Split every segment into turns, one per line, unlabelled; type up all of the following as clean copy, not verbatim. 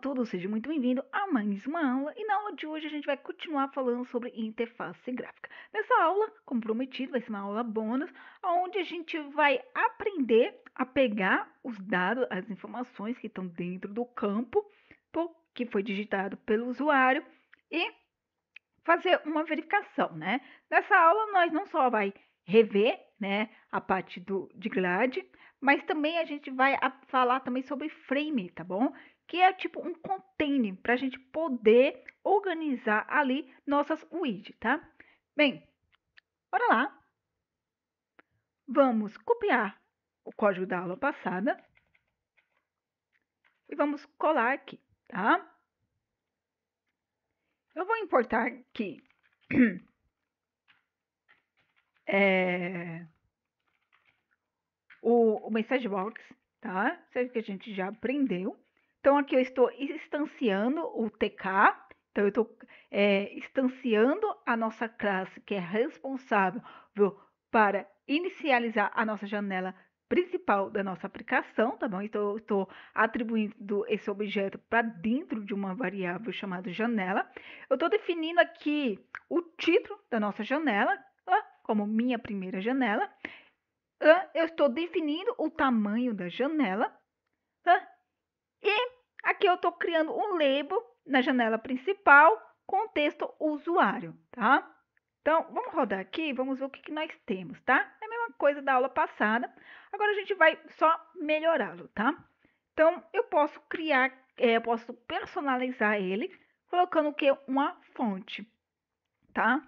tudo, seja muito bem-vindo a mais uma aula e na aula de hoje a gente vai continuar falando sobre interface gráfica. Nessa aula, como prometido, vai ser uma aula bônus, onde a gente vai aprender a pegar os dados, as informações que estão dentro do campo que foi digitado pelo usuário e fazer uma verificação, né? Nessa aula nós não só vai rever, né, a parte de GLAD, mas também a gente vai falar também sobre frame, tá bom? Que é tipo um container para a gente poder organizar ali nossas widgets, tá? Bem, bora lá. Vamos copiar o código da aula passada e vamos colar aqui, tá? Eu vou importar aqui o message box, tá? Isso é que a gente já aprendeu. Então, aqui eu estou instanciando o TK. Então, eu estou instanciando a nossa classe que é responsável para inicializar a nossa janela principal da nossa aplicação, tá bom? Então, eu estou atribuindo esse objeto para dentro de uma variável chamada janela. Eu estou definindo aqui o título da nossa janela, como minha primeira janela. Eu estou definindo o tamanho da janela. E aqui eu estou criando um label na janela principal com o texto usuário, tá? Então, vamos rodar aqui e vamos ver o que nós temos, tá? É a mesma coisa da aula passada. Agora a gente vai só melhorá-lo, tá? Então, eu posso criar, eu posso personalizar ele colocando o quê? Uma fonte, tá?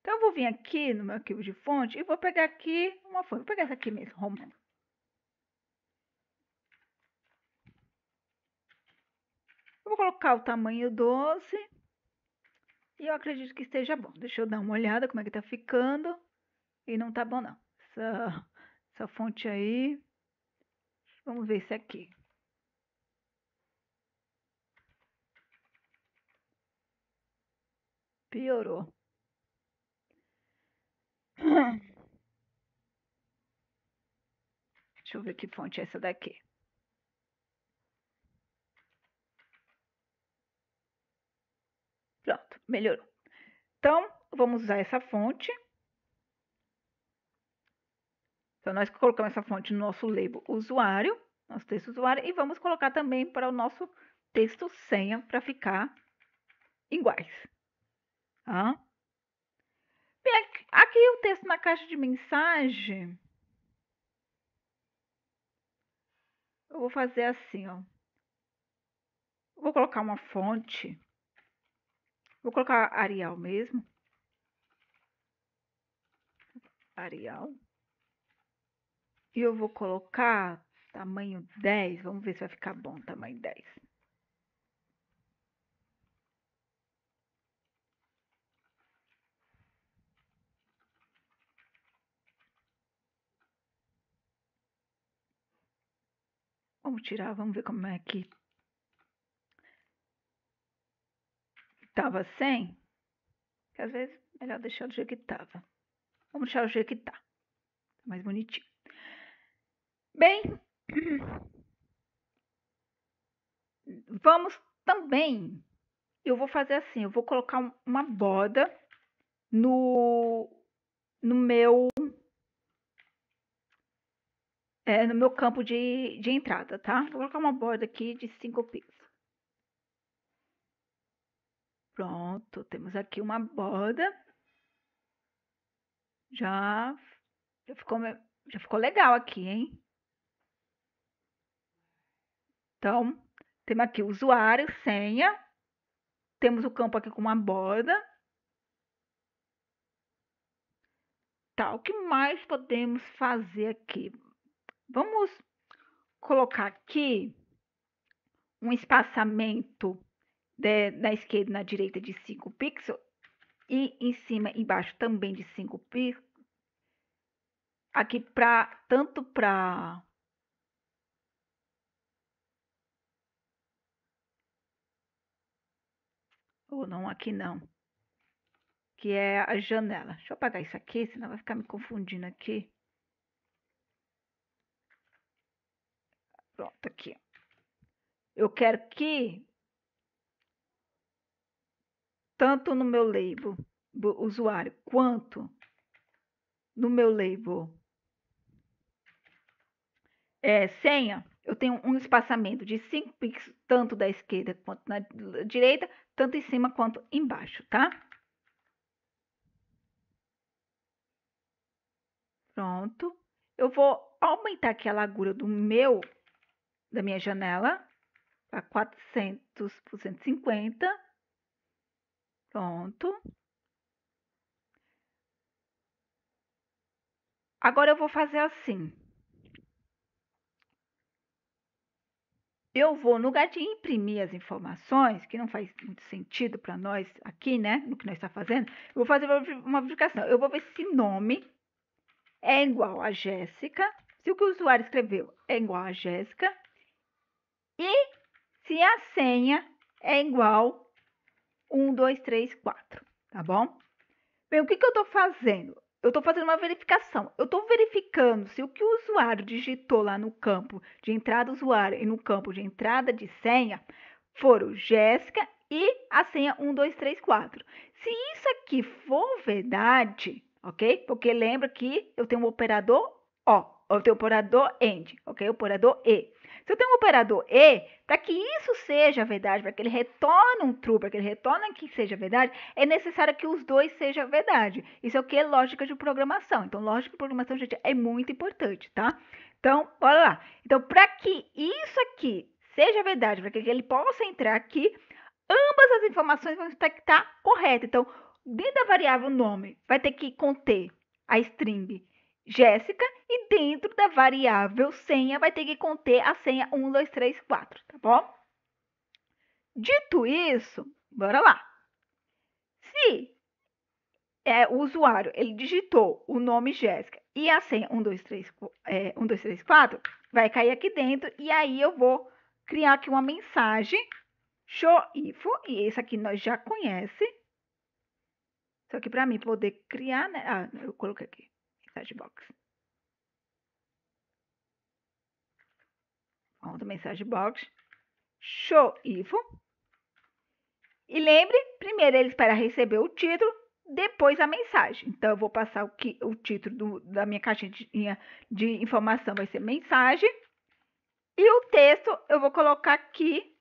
Então, eu vou vir aqui no meu arquivo de fonte e vou pegar aqui uma fonte. Vou pegar essa aqui mesmo, Romano. Eu vou colocar o tamanho 12 e eu acredito que esteja bom. Deixa eu dar uma olhada como é que tá ficando. E não tá bom, não. Essa fonte aí. Vamos ver esse aqui. Piorou. Deixa eu ver que fonte é essa daqui. Pronto, melhorou. Então, vamos usar essa fonte. Então, nós colocamos essa fonte no nosso label usuário, nosso texto usuário, e vamos colocar também para o nosso texto senha para ficar iguais. Tá? Bem, aqui o texto na caixa de mensagem, eu vou fazer assim, ó. Vou colocar uma fonte. Vou colocar Arial mesmo. Arial. E eu vou colocar tamanho 10. Vamos ver se vai ficar bom tamanho 10. Vamos tirar, vamos ver como é que estava sem. Que às vezes é melhor deixar do jeito que estava. Vamos deixar do jeito que tá. Mais bonitinho. Bem, vamos também. Eu vou fazer assim, eu vou colocar uma borda no meu campo de entrada, tá? Vou colocar uma borda aqui de 5 pixels. Pronto, temos aqui uma borda. Já ficou legal aqui, hein? Então, temos aqui o usuário, senha. Temos o campo aqui com uma borda. Tá, o que mais podemos fazer aqui? Vamos colocar aqui um espaçamento na esquerda e na direita de 5 pixels. E em cima e embaixo também de 5 pixels. Aqui tanto para ou não, aqui não. Que é a janela. Deixa eu apagar isso aqui, senão vai ficar me confundindo aqui. Pronto, aqui. Eu quero que tanto no meu label do usuário quanto no meu label senha, eu tenho um espaçamento de 5 pixels, tanto da esquerda quanto na direita, tanto em cima quanto embaixo, tá? Pronto. Eu vou aumentar aqui a largura da minha janela para 400 por 150. Pronto. Agora eu vou fazer assim. Eu vou, no lugar de imprimir as informações, que não faz muito sentido para nós aqui, né, no que nós estamos fazendo, eu vou fazer uma verificação. Eu vou ver se nome é igual a Jéssica, se o que o usuário escreveu é igual a Jéssica, e se a senha é igual 1, 2, 3, 4, tá bom? Bem, o que eu estou fazendo? Eu estou fazendo uma verificação. Eu estou verificando se o que o usuário digitou lá no campo de entrada usuário e no campo de entrada de senha foram Jéssica e a senha 1, 2, 3, 4. Se isso aqui for verdade, ok? Porque lembra que eu tenho um operador O, eu tenho um operador AND, ok? Operador E. Se eu tenho um operador E, para que isso seja verdade, para que ele retorne um true, para que ele retorne que seja verdade, é necessário que os dois sejam verdade. Isso é o que é lógica de programação. Então, lógica de programação, gente, é muito importante, tá? Então, bora lá. Então, para que isso aqui seja verdade, para que ele possa entrar aqui, ambas as informações vão ter que estar corretas. Então, dentro da variável nome, vai ter que conter a string Jéssica e dentro da variável senha vai ter que conter a senha 1, 2, 3, 4, tá bom? Dito isso, bora lá. Se o usuário ele digitou o nome Jéssica e a senha 1, 2, 3, 1, 2, 3, 4, vai cair aqui dentro e aí eu vou criar aqui uma mensagem show if, e esse aqui nós já conhece. Só que para mim poder criar, né? Ah, eu coloquei aqui, mensagem box. Pronto, mensagem box, show if. E lembre, primeiro ele espera receber o título, depois a mensagem. Então, eu vou passar o título da minha caixinha de informação vai ser mensagem. E o texto eu vou colocar aqui,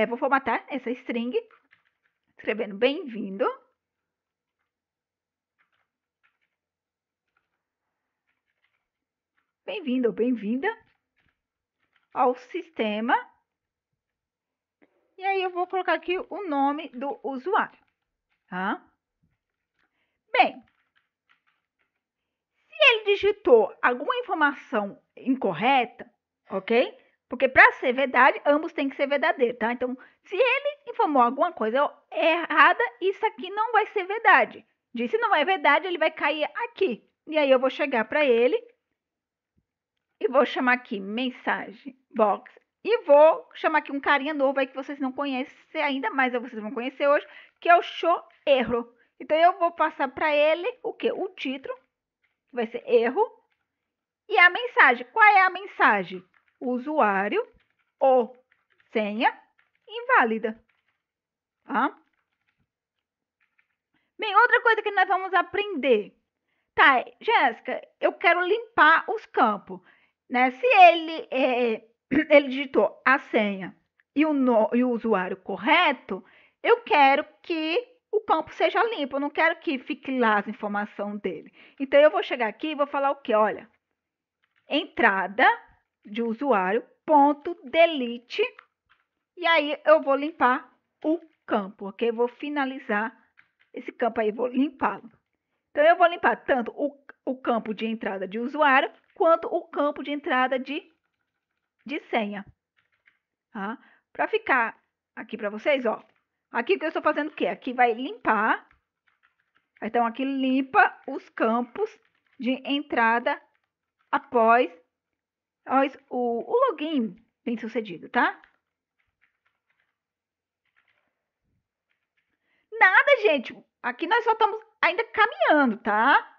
vou formatar essa string, escrevendo bem-vindo. Bem-vindo ou bem-vinda ao sistema. E aí eu vou colocar aqui o nome do usuário, tá? Bem, se ele digitou alguma informação incorreta, ok? Porque para ser verdade, ambos têm que ser verdadeiros, tá? Então, se ele informou alguma coisa errada, isso aqui não vai ser verdade. Se não é verdade, ele vai cair aqui. E aí eu vou chegar para ele e vou chamar aqui mensagem box e vou chamar aqui um carinha novo aí que vocês não conhecem ainda, mas vocês vão conhecer hoje, que é o show erro. Então eu vou passar para ele o quê? O título, que vai ser erro, e a mensagem. Qual é a mensagem? Usuário ou senha inválida. Tá? Bem, outra coisa que nós vamos aprender. Tá, Jéssica, eu quero limpar os campos. Né? Se ele digitou a senha e o usuário correto, eu quero que o campo seja limpo. Eu não quero que fique lá as informações dele. Então, eu vou chegar aqui e vou falar o quê? Olha, entrada de usuário, ponto, delete, e aí eu vou limpar o campo, ok? Vou finalizar esse campo aí, vou limpá-lo. Então, eu vou limpar tanto o campo de entrada de usuário, quanto o campo de entrada de senha. Tá? Para ficar aqui para vocês, ó. Aqui que eu estou fazendo o quê? Aqui vai limpar. Então, aqui limpa os campos de entrada após o login bem sucedido, tá? Nada, gente. Aqui nós só estamos ainda caminhando, tá?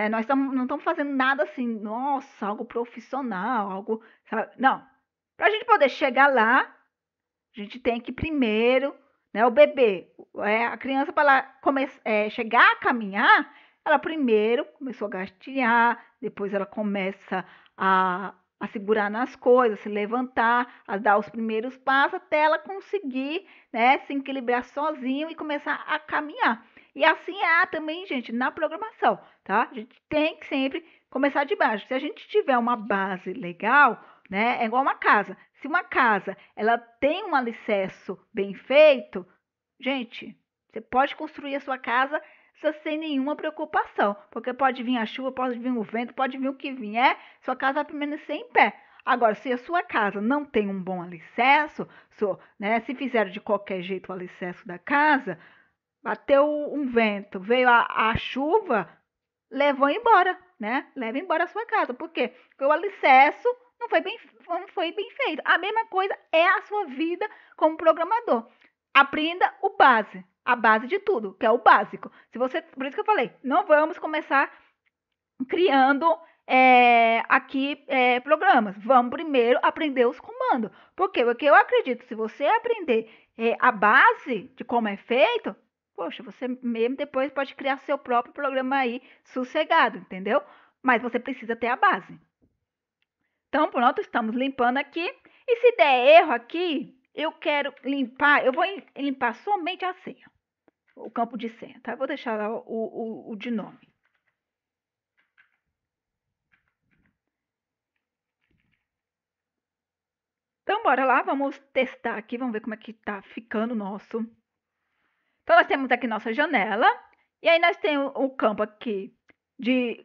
Nós não estamos fazendo nada assim, nossa, algo profissional, algo, sabe? Não. Para a gente poder chegar lá, a gente tem que primeiro né? O bebê, a criança, para ela chegar a caminhar, ela primeiro começou a gatinhar, depois ela começa a segurar nas coisas, se levantar, a dar os primeiros passos até ela conseguir, né, se equilibrar sozinho e começar a caminhar. E assim é também, gente, na programação, tá? A gente tem que sempre começar de baixo. Se a gente tiver uma base legal, né, é igual uma casa. Se uma casa ela tem um alicerce bem feito, gente, você pode construir a sua casa sem nenhuma preocupação, porque pode vir a chuva, pode vir o vento, pode vir o que vier, sua casa vai permanecer em pé. Agora, se a sua casa não tem um bom alicerce, né, se fizeram de qualquer jeito o alicerce da casa, bateu um vento, veio a chuva, levou embora, né? Leva embora a sua casa. Por quê? Porque o alicerce não foi bem feito. A mesma coisa é a sua vida como programador. Aprenda a base de tudo, que é o básico. Por isso que eu falei, não vamos começar criando aqui programas. Vamos primeiro aprender os comandos. Por quê? Porque eu acredito, se você aprender a base de como é feito, poxa, você mesmo depois pode criar seu próprio programa aí sossegado, entendeu? Mas você precisa ter a base. Então, pronto, estamos limpando aqui. E se der erro aqui, eu quero limpar, eu vou limpar somente a senha, o campo de senha, tá? Eu vou deixar lá o de nome. Então, bora lá, vamos testar aqui, vamos ver como é que tá ficando o nosso. Então, nós temos aqui nossa janela, e aí nós temos o campo aqui de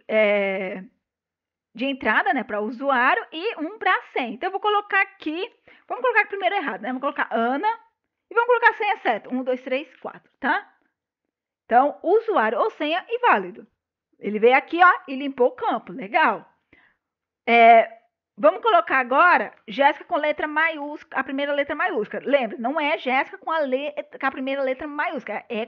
entrada, né, para o usuário e um para senha. Então, eu vou colocar aqui, vamos colocar primeiro errado, né? Vamos colocar Ana e vamos colocar a senha certa, 1, 2, 3, 4, tá? Então, usuário ou senha inválido. Ele veio aqui, ó, e limpou o campo, legal. Vamos colocar agora Jéssica com letra maiúscula, a primeira letra maiúscula. Lembra, não é Jéssica com a primeira letra maiúscula, é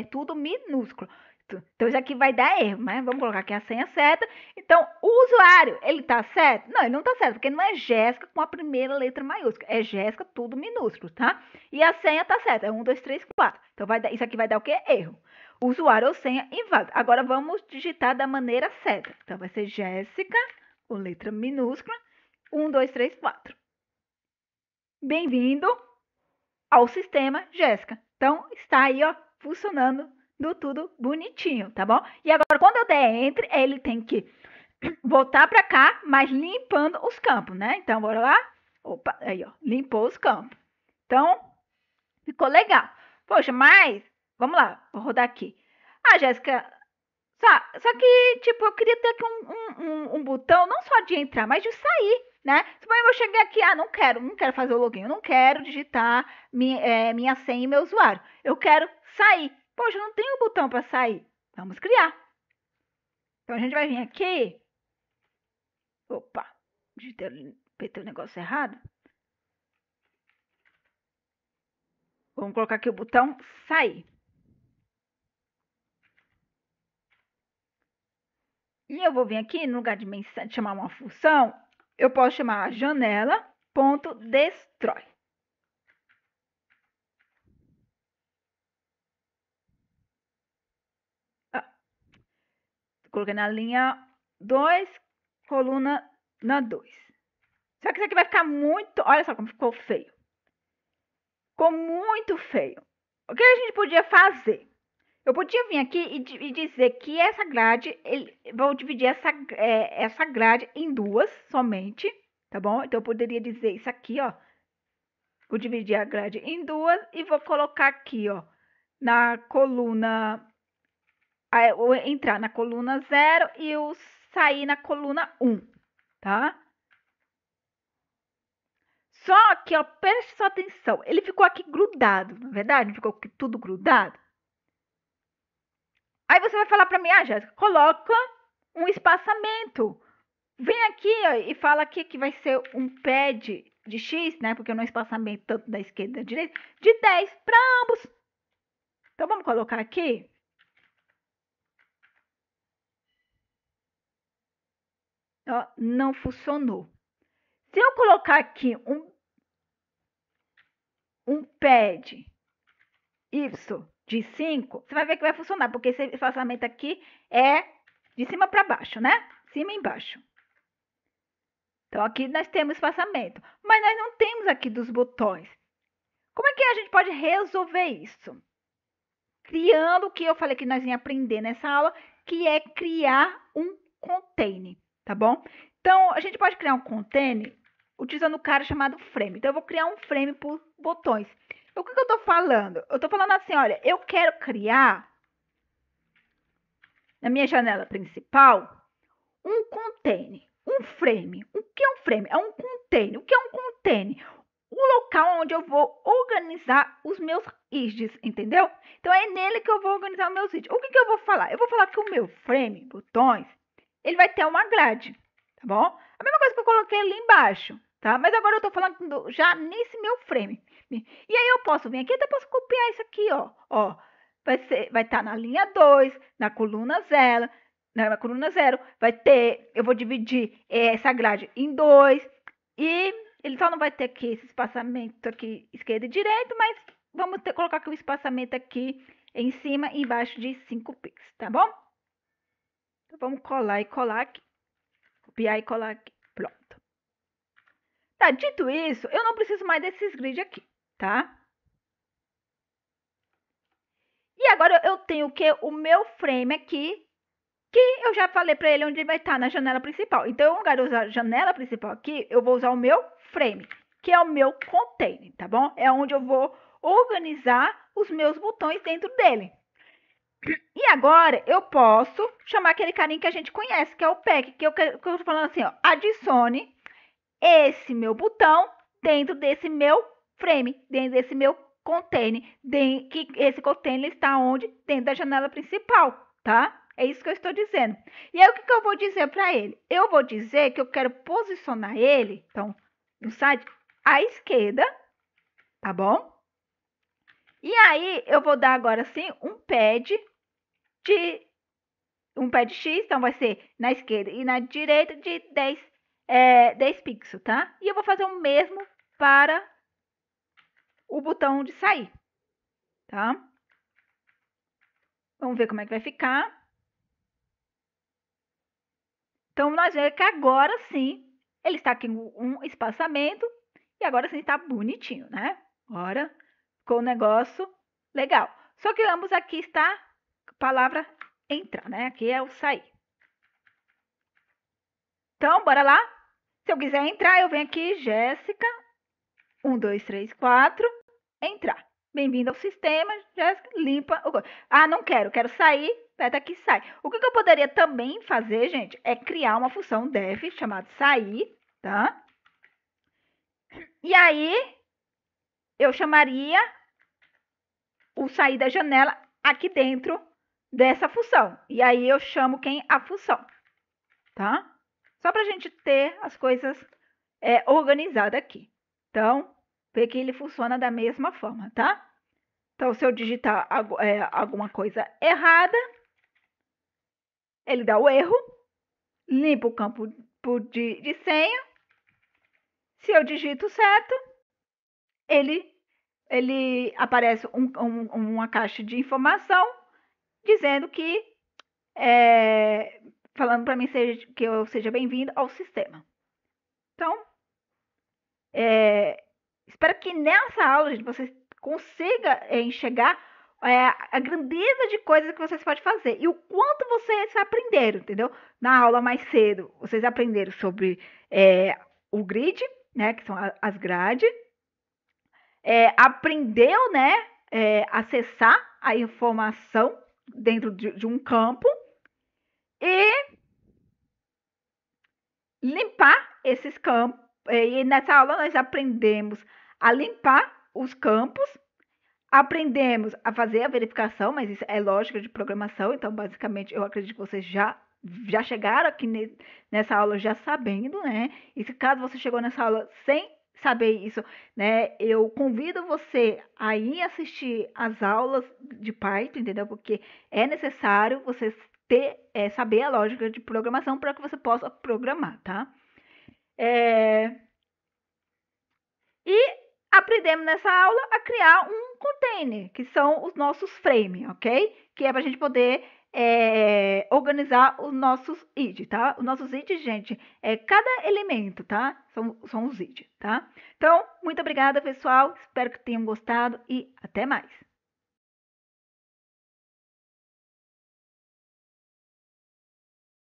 tudo minúsculo. Então, isso aqui vai dar erro, né? Vamos colocar aqui a senha certa. Então, o usuário, ele tá certo? Não, ele não tá certo, porque não é Jéssica com a primeira letra maiúscula. É Jéssica, tudo minúsculo, tá? E a senha tá certa, é 1, 2, 3, 4. Então, isso aqui vai dar o quê? Erro. Usuário ou senha inválido. Agora, vamos digitar da maneira certa. Então, vai ser Jéssica com letra minúscula, 1, 2, 3, 4. Bem-vindo ao sistema Jéssica. Então, está aí, ó, funcionando do tudo bonitinho, tá bom? E agora, quando eu der entre, ele tem que voltar para cá, mas limpando os campos, né? Então, bora lá. Opa, aí, ó, limpou os campos. Então, ficou legal. Poxa, mas, vamos lá, vou rodar aqui. Ah, Jéssica, só que, tipo, eu queria ter aqui um botão, não só de entrar, mas de sair, né? Se eu vou chegar aqui, não quero fazer o login, eu não quero digitar minha senha e meu usuário. Eu quero sair. Poxa, eu não tenho botão para sair. Vamos criar. Então, a gente vai vir aqui. Opa, apertei o negócio errado. Vamos colocar aqui o botão sair. E eu vou vir aqui, no lugar de chamar uma função, eu posso chamar janela.destroy. Coloquei na linha 2, coluna na 2. Só que isso aqui vai ficar muito... Olha só como ficou feio. Ficou muito feio. O que a gente podia fazer? Eu podia vir aqui e dizer que essa grade... Vou dividir essa grade em duas somente, tá bom? Então, eu poderia dizer isso aqui, ó. Vou dividir a grade em duas e vou colocar aqui, ó, na coluna... Vou entrar na coluna 0 e eu sair na coluna 1, tá? Só que, ó, preste sua atenção, ele ficou aqui grudado, na verdade? Ficou aqui tudo grudado? Aí você vai falar para mim, Jéssica, coloca um espaçamento. Vem aqui, ó, e fala aqui que vai ser um pad de X, né? Porque não é espaçamento tanto da esquerda e da direita, de 10 para ambos. Então, vamos colocar aqui. Ó, não funcionou. Se eu colocar aqui um pad Y de 5, você vai ver que vai funcionar, porque esse espaçamento aqui é de cima para baixo, né? Cima e embaixo. Então, aqui nós temos espaçamento, mas nós não temos aqui dos botões. Como é que a gente pode resolver isso? Criando o que eu falei que nós íamos aprender nessa aula, que é criar um container, tá bom? Então, a gente pode criar um container utilizando um cara chamado frame. Então, eu vou criar um frame por botões. O que eu estou falando? Eu estou falando assim, olha, eu quero criar, na minha janela principal, um container, um frame. O que é um frame? É um container. O que é um container? O local onde eu vou organizar os meus ids, entendeu? Então, é nele que eu vou organizar os meus ids. O que eu vou falar? Eu vou falar que o meu frame, botões, ele vai ter uma grade, tá bom? A mesma coisa que eu coloquei ali embaixo, tá? Mas agora eu tô falando já nesse meu frame. E aí eu posso vir aqui, até posso copiar isso aqui, ó. Vai estar na linha 2, na coluna 0, vai ter, eu vou dividir essa grade em 2 e ele só não vai ter aqui esse espaçamento aqui, esquerda e direita, mas vamos colocar aqui o espaçamento aqui em cima e embaixo de 5 pixels, tá bom? Então, vamos colar e colar aqui. Copiar e colar aqui. Pronto. Tá, dito isso, eu não preciso mais desses grids aqui, tá? E agora eu tenho o que? O meu frame aqui, que eu já falei para ele onde ele vai estar, na janela principal. Então, no lugar de usar a janela principal aqui, eu vou usar o meu frame, que é o meu container, tá bom? É onde eu vou organizar os meus botões dentro dele. E agora eu posso chamar aquele carinha que a gente conhece, que é o pack, que eu tô falando assim, ó, adicione esse meu botão dentro desse meu frame, dentro desse meu container, que esse container está onde? Dentro da janela principal, tá? É isso que eu estou dizendo. E aí, o que eu vou dizer para ele? Eu vou dizer que eu quero posicionar ele, então, no site à esquerda, tá bom? E aí, eu vou dar agora sim um pad X, então vai ser na esquerda e na direita de 10 pixels, tá? E eu vou fazer o mesmo para o botão de sair, tá? Vamos ver como é que vai ficar. Então, nós vemos que agora sim, ele está aqui um espaçamento e agora sim está bonitinho, né? Agora ficou um negócio legal. Só que ambos aqui está a palavra entrar, né? Aqui é o sair. Então, bora lá? Se eu quiser entrar, eu venho aqui, Jéssica, 1, 2, 3, 4, entrar. Bem-vindo ao sistema, Jéssica, limpa. Ah, não quero, quero sair, aperta aqui sai. O que eu poderia também fazer, gente, é criar uma função def chamada sair, tá? E aí, eu chamaria o sair da janela aqui dentro dessa função. E aí, eu chamo quem? A função, tá? Só pra gente ter as coisas organizadas aqui. Então, ver que ele funciona da mesma forma, tá? Então, se eu digitar alguma coisa errada, ele dá o erro, limpa o campo de senha. Se eu digito certo, ele aparece uma caixa de informação dizendo que, falando para mim que eu seja bem-vindo ao sistema. Então, espero que nessa aula, gente, vocês consigam enxergar a grandeza de coisas que vocês podem fazer e o quanto vocês aprenderam, entendeu? Na aula mais cedo, vocês aprenderam sobre o grid, né, que são as grades, aprendeu, né, acessar a informação dentro de um campo e limpar esses campos. E nessa aula nós aprendemos a limpar os campos, aprendemos a fazer a verificação, mas isso é lógica de programação, então basicamente eu acredito que vocês já chegaram aqui nessa aula já sabendo, né? E se caso você chegou nessa aula sem saber isso, né? Eu convido você a ir assistir as aulas de Python, entendeu? Porque é necessário você saber a lógica de programação para que você possa programar, tá? E aprendemos nessa aula a criar um container. container, que são os nossos frames, ok? Que é para a gente poder organizar os nossos id, tá? Os nossos id, gente, é cada elemento, tá? São os id, tá? Então, muito obrigada, pessoal. Espero que tenham gostado e até mais.